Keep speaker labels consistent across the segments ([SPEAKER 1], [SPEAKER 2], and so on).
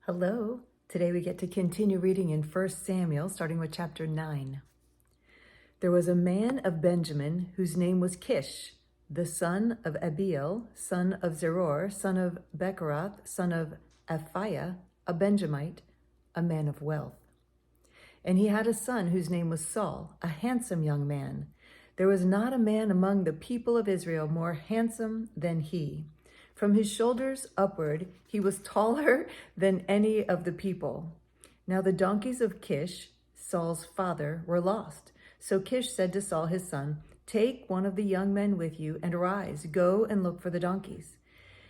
[SPEAKER 1] Hello. Today we get to continue reading in 1 Samuel, starting with chapter 9. There was a man of Benjamin whose name was Kish, the son of Abiel, son of Zeror, son of Bechorath, son of Aphiah, a Benjamite, a man of wealth. And he had a son whose name was Saul, a handsome young man. There was not a man among the people of Israel more handsome than he. From his shoulders upward, he was taller than any of the people. Now the donkeys of Kish, Saul's father, were lost. So Kish said to Saul his son, "Take one of the young men with you and arise, go and look for the donkeys."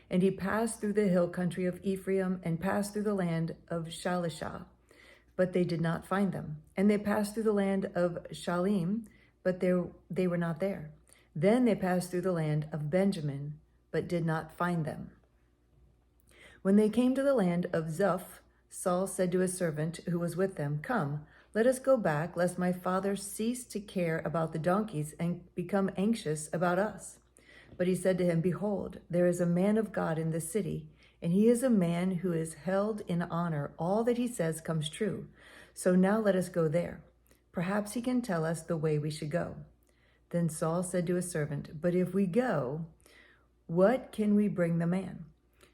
[SPEAKER 1] And he passed through the hill country of Ephraim and passed through the land of Shalishah, but they did not find them. And they passed through the land of Shalim, but they were not there. Then they passed through the land of Benjamin, but did not find them. When they came to the land of Zuph, Saul said to his servant who was with them, "Come, let us go back, lest my father cease to care about the donkeys and become anxious about us." But he said to him, "Behold, there is a man of God in this city, and he is a man who is held in honor. All that he says comes true. So now let us go there. Perhaps he can tell us the way we should go." Then Saul said to his servant, "But if we go, what can we bring the man?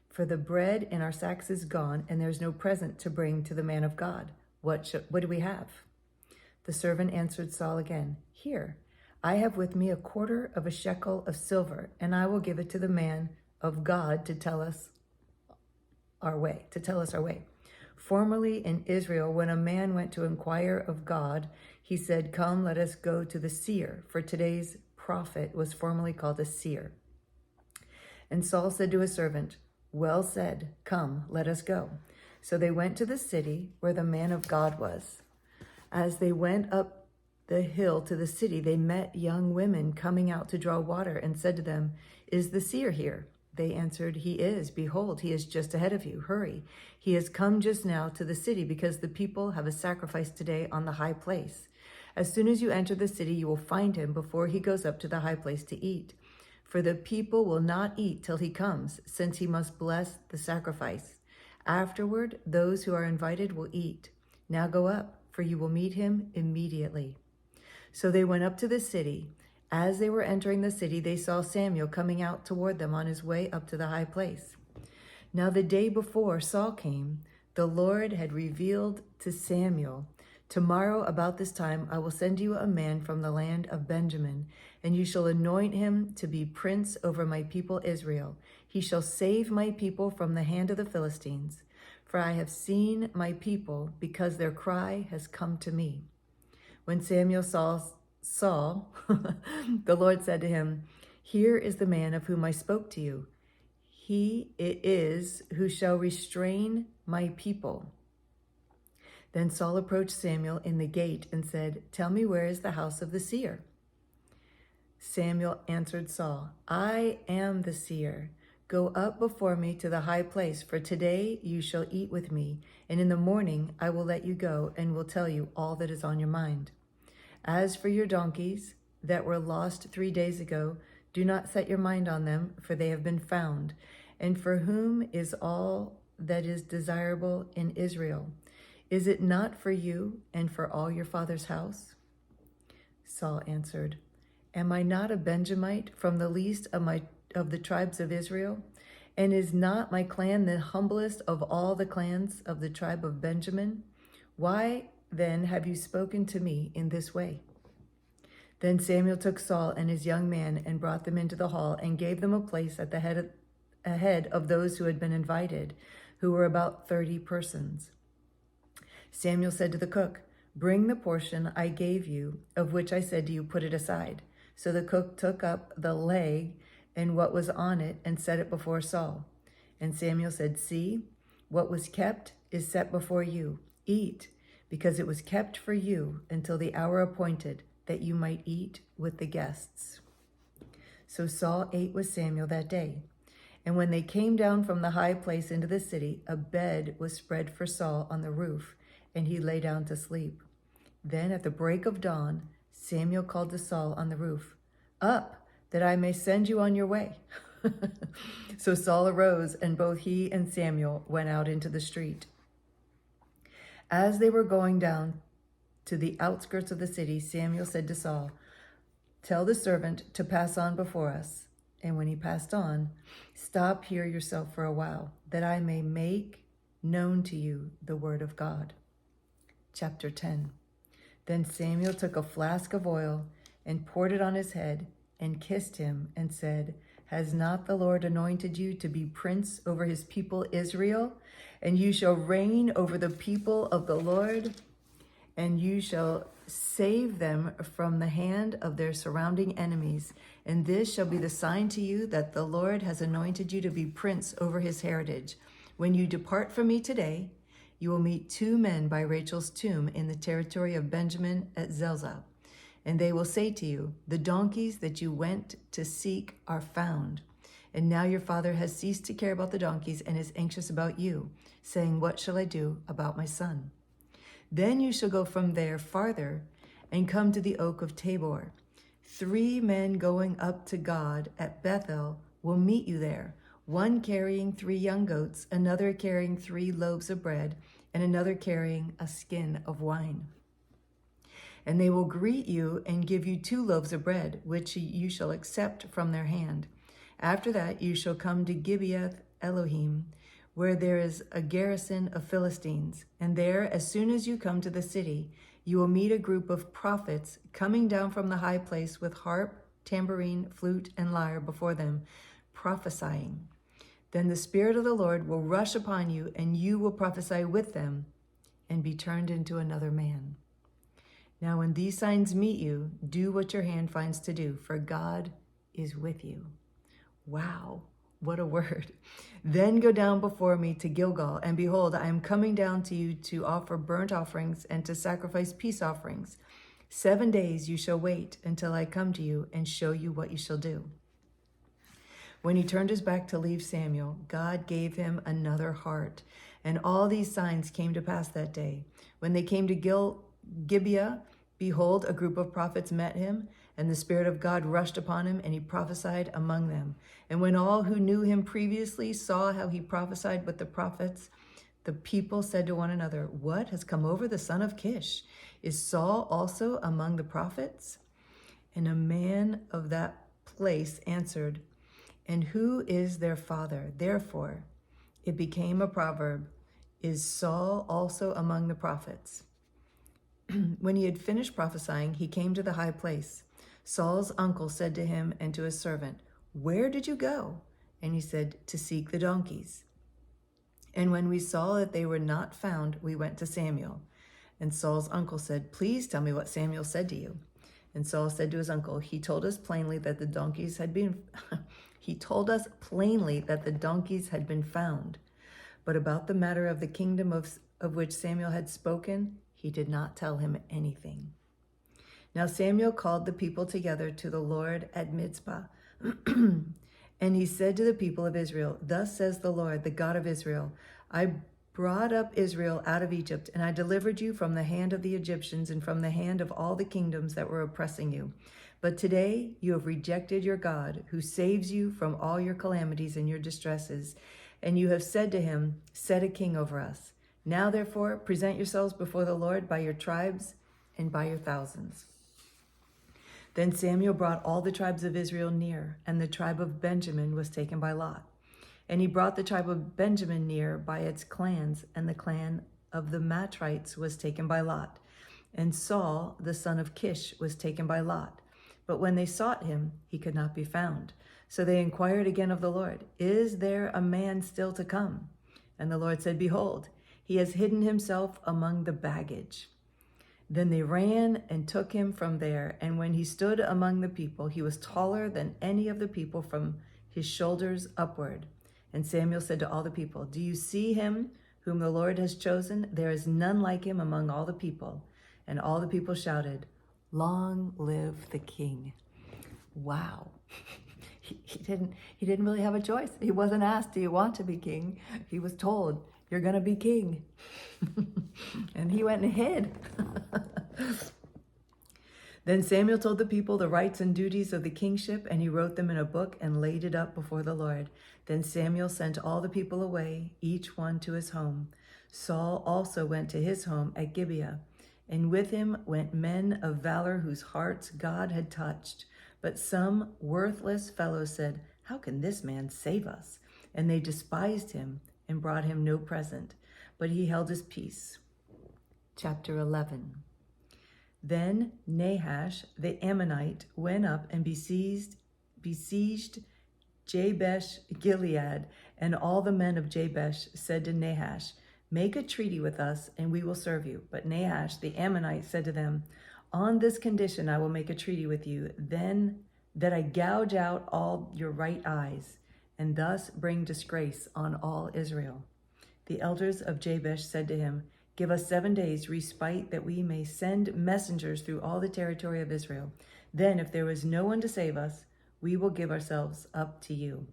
[SPEAKER 1] For the bread in our sacks is gone, and there is no present to bring to the man of God. What do we have?" The servant answered Saul again, "Here, I have with me 1/4 of a shekel of silver, and I will give it to the man of God to tell us our way. Formerly in Israel, when a man went to inquire of God, he said, 'Come, let us go to the seer,' for today's prophet was formerly called a seer." And Saul said to his servant, "Well said, come, let us go." So they went to the city where the man of God was. As they went up the hill to the city, they met young women coming out to draw water and said to them, "Is the seer here?" They answered, "He is. Behold, he is just ahead of you. Hurry. He has come just now to the city because the people have a sacrifice today on the high place. As soon as you enter the city, you will find him before he goes up to the high place to eat. For the people will not eat till he comes, since he must bless the sacrifice. Afterward, those who are invited will eat. Now go up, for you will meet him immediately." So they went up to the city. As they were entering the city, they saw Samuel coming out toward them on his way up to the high place. Now the day before Saul came, the Lord had revealed to Samuel, "Tomorrow about this time I will send you a man from the land of Benjamin, and you shall anoint him to be prince over my people Israel. He shall save my people from the hand of the Philistines. For I have seen my people, because their cry has come to me." When Samuel saw Saul, the Lord said to him, "Here is the man of whom I spoke to you. He it is who shall restrain my people." Then Saul approached Samuel in the gate and said, "Tell me, where is the house of the seer?" Samuel answered Saul, "I am the seer. Go up before me to the high place, for today you shall eat with me, and in the morning I will let you go and will tell you all that is on your mind. As for your donkeys that were lost 3 days ago, do not set your mind on them, for they have been found. And for whom is all that is desirable in Israel? Is it not for you and for all your father's house?" Saul answered, "Am I not a Benjamite from the least of the tribes of Israel? And is not my clan the humblest of all the clans of the tribe of Benjamin? Why then have you spoken to me in this way?" Then Samuel took Saul and his young man and brought them into the hall and gave them a place at the head of those who had been invited, who were about 30 persons. Samuel said to the cook, "Bring the portion I gave you, of which I said to you, put it aside." So the cook took up the leg and what was on it and set it before Saul. And Samuel said, "See, what was kept is set before you. Eat, because it was kept for you until the hour appointed, that you might eat with the guests." So Saul ate with Samuel that day. And when they came down from the high place into the city, a bed was spread for Saul on the roof, and he lay down to sleep. Then at the break of dawn, Samuel called to Saul on the roof, "Up, that I may send you on your way." So Saul arose, and both he and Samuel went out into the street. As they were going down to the outskirts of the city, Samuel said to Saul, "Tell the servant to pass on before us." And when he passed on, "Stop here yourself for a while, that I may make known to you the word of God." Chapter 10. Then Samuel took a flask of oil and poured it on his head and kissed him and said, "Has not the Lord anointed you to be prince over his people Israel? And you shall reign over the people of the Lord, and you shall save them from the hand of their surrounding enemies. And this shall be the sign to you that the Lord has anointed you to be prince over his heritage. When you depart from me today, you will meet 2 men by Rachel's tomb in the territory of Benjamin at Zelzah. And they will say to you, 'The donkeys that you went to seek are found.' And now your father has ceased to care about the donkeys and is anxious about you, saying, 'What shall I do about my son?' Then you shall go from there farther and come to the oak of Tabor. 3 men going up to God at Bethel will meet you there, one carrying 3 young goats, another carrying 3 loaves of bread, and another carrying a skin of wine. And they will greet you and give you 2 loaves of bread, which you shall accept from their hand. After that you shall come to Gibeath Elohim, where there is a garrison of Philistines. And there, as soon as you come to the city, you will meet a group of prophets coming down from the high place with harp, tambourine, flute, and lyre before them, prophesying. Then the Spirit of the Lord will rush upon you, and you will prophesy with them and be turned into another man. Now when these signs meet you, do what your hand finds to do, for God is with you." Wow, what a word. "Then go down before me to Gilgal, and behold, I am coming down to you to offer burnt offerings and to sacrifice peace offerings. 7 days you shall wait until I come to you and show you what you shall do." When he turned his back to leave Samuel, God gave him another heart. And all these signs came to pass that day. When they came to Gibeah, behold, a group of prophets met him, and the Spirit of God rushed upon him, and he prophesied among them. And when all who knew him previously saw how he prophesied with the prophets, the people said to one another, "What has come over the son of Kish? Is Saul also among the prophets?" And a man of that place answered, "And who is their father?" Therefore, it became a proverb, "Is Saul also among the prophets?" When he had finished prophesying, he came to the high place. Saul's uncle said to him and to his servant, "Where did you go?" And he said, "To seek the donkeys. And when we saw that they were not found, we went to Samuel." And Saul's uncle said, "Please tell me what Samuel said to you." And Saul said to his uncle, "He told us plainly that the donkeys had been found. But about the matter of the kingdom of which Samuel had spoken, he did not tell him anything." Now Samuel called the people together to the Lord at Mizpah. And he said to the people of Israel, "Thus says the Lord, the God of Israel, I brought up Israel out of Egypt, and I delivered you from the hand of the Egyptians and from the hand of all the kingdoms that were oppressing you. But today you have rejected your God, who saves you from all your calamities and your distresses. And you have said to him, 'Set a king over us.' Now therefore present yourselves before the Lord by your tribes and by your thousands." Then Samuel brought all the tribes of Israel near, and the tribe of Benjamin was taken by lot. And he brought the tribe of Benjamin near by its clans, and the clan of the Matrites was taken by lot. And Saul, the son of Kish, was taken by lot. But when they sought him, he could not be found. So they inquired again of the Lord, "Is there a man still to come?" And the Lord said, "Behold, he has hidden himself among the baggage." Then they ran and took him from there. And when he stood among the people, he was taller than any of the people from his shoulders upward. And Samuel said to all the people, "Do you see him whom the Lord has chosen? There is none like him among all the people." And all the people shouted, "Long live the king." Wow. He didn't really have a choice. He wasn't asked, "Do you want to be king?" He was told, "You're going to be king." And he went and hid. Then Samuel told the people the rights and duties of the kingship, and he wrote them in a book and laid it up before the Lord. Then Samuel sent all the people away, each one to his home. Saul also went to his home at Gibeah, and with him went men of valor whose hearts God had touched. But some worthless fellows said, "How can this man save us?" And they despised him and brought him no present, but he held his peace. Chapter 11. Then Nahash the Ammonite went up and besieged Jabesh Gilead, and all the men of Jabesh said to Nahash, "Make a treaty with us, and we will serve you." But Nahash the Ammonite said to them, "On this condition I will make a treaty with you, then that I gouge out all your right eyes, and thus bring disgrace on all Israel." The elders of Jabesh said to him, "Give us 7 days respite, that we may send messengers through all the territory of Israel. Then, if there is no one to save us, we will give ourselves up to you."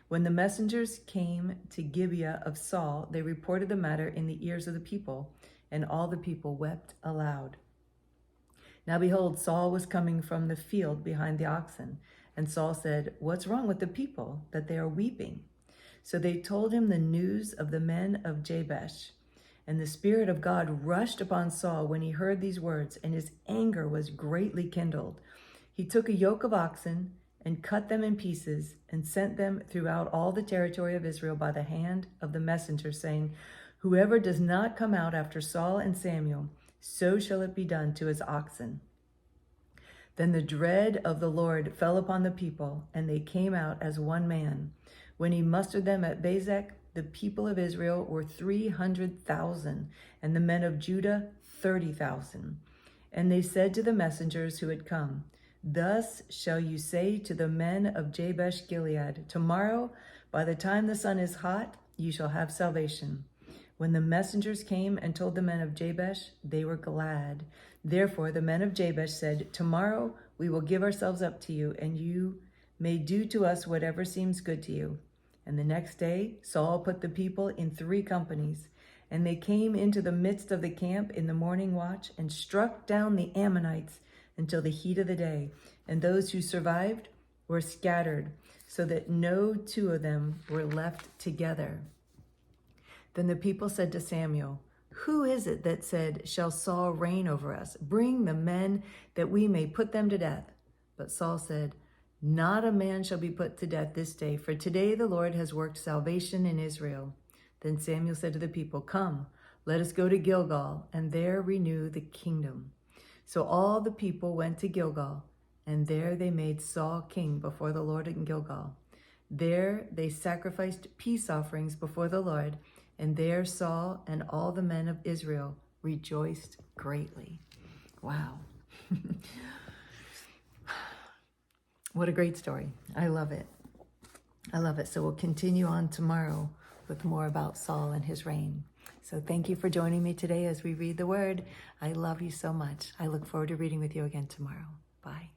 [SPEAKER 1] When the messengers came to Gibeah of Saul, they reported the matter in the ears of the people, and all the people wept aloud. Now behold, Saul was coming from the field behind the oxen, and Saul said, "What's wrong with the people, that they are weeping?" So they told him the news of the men of Jabesh. And the Spirit of God rushed upon Saul when he heard these words, and his anger was greatly kindled. He took a yoke of oxen and cut them in pieces and sent them throughout all the territory of Israel by the hand of the messenger, saying, "Whoever does not come out after Saul and Samuel, so shall it be done to his oxen." Then the dread of the Lord fell upon the people, and they came out as one man. When he mustered them at Bezek, the people of Israel were 300,000, and the men of Judah 30,000. And they said to the messengers who had come, "Thus shall you say to the men of Jabesh Gilead, tomorrow, by the time the sun is hot, you shall have salvation." When the messengers came and told the men of Jabesh, they were glad. Therefore the men of Jabesh said, "Tomorrow we will give ourselves up to you, and you may do to us whatever seems good to you." And the next day Saul put the people in 3 companies, and they came into the midst of the camp in the morning watch and struck down the Ammonites until the heat of the day. And those who survived were scattered, so that no 2 of them were left together. Then the people said to Samuel, "Who is it that said, 'Shall Saul reign over us?' Bring the men that we may put them to death." But Saul said, "Not a man shall be put to death this day, for today the Lord has worked salvation in Israel." Then Samuel said to the people, "Come, let us go to Gilgal, and there renew the kingdom." So all the people went to Gilgal, and there they made Saul king before the Lord in Gilgal. There they sacrificed peace offerings before the Lord, and there Saul and all the men of Israel rejoiced greatly. Wow. What a great story. I love it. I love it. So we'll continue on tomorrow with more about Saul and his reign. So thank you for joining me today as we read the word. I love you so much. I look forward to reading with you again tomorrow. Bye.